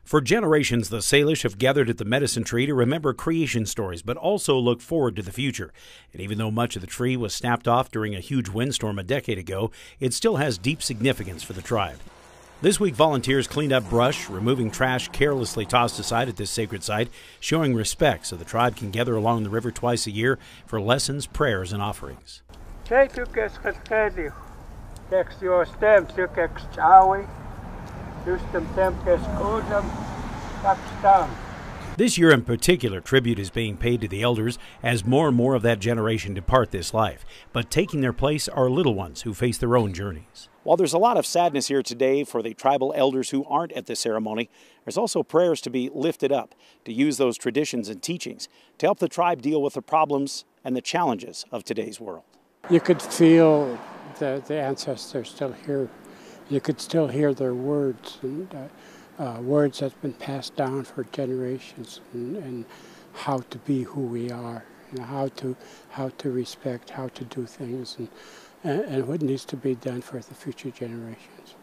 For generations, the Salish have gathered at the medicine tree to remember creation stories, but also look forward to the future. And even though much of the tree was snapped off during a huge windstorm a decade ago, it still has deep significance for the tribe. This week, volunteers cleaned up brush, removing trash carelessly tossed aside at this sacred site, showing respect so the tribe can gather along the river twice a year for lessons, prayers, and offerings. This year in particular, tribute is being paid to the elders as more and more of that generation depart this life. But taking their place are little ones who face their own journeys. While there's a lot of sadness here today for the tribal elders who aren't at the ceremony, there's also prayers to be lifted up, to use those traditions and teachings to help the tribe deal with the problems and the challenges of today's world. You could feel the ancestors still here. You could still hear their words, and words that's been passed down for generations, and how to be who we are, and how to respect, how to do things, and what needs to be done for the future generations.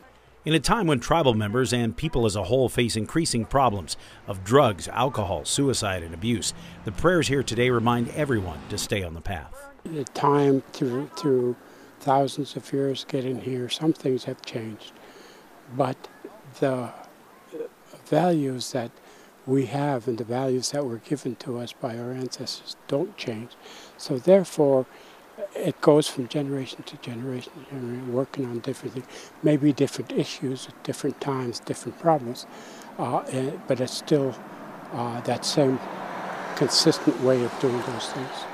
In a time when tribal members and people as a whole face increasing problems of drugs, alcohol, suicide, and abuse, the prayers here today remind everyone to stay on the path. The time through thousands of years getting here, some things have changed, but the values that we have and the values that were given to us by our ancestors don't change. So therefore, it goes from generation to generation, working on different things, maybe different issues at different times, different problems, but it's still that same consistent way of doing those things.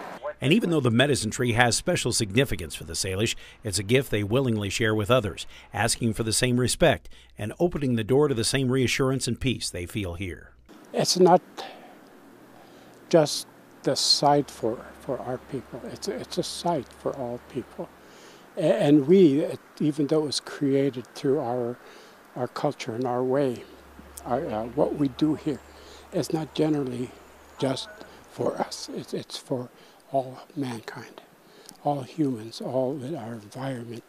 And even though the medicine tree has special significance for the Salish, it's a gift they willingly share with others, asking for the same respect and opening the door to the same reassurance and peace they feel here. It's not just the site for our people. It's a site for all people. And we, even though it was created through our culture and our way, what we do here is not generally just for us. It's for all mankind, all humans, all our environment.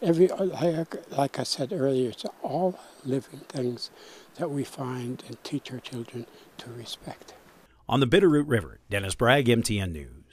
Like I said earlier, it's all living things that we find and teach our children to respect. On the Bitterroot River, Dennis Bragg, MTN News.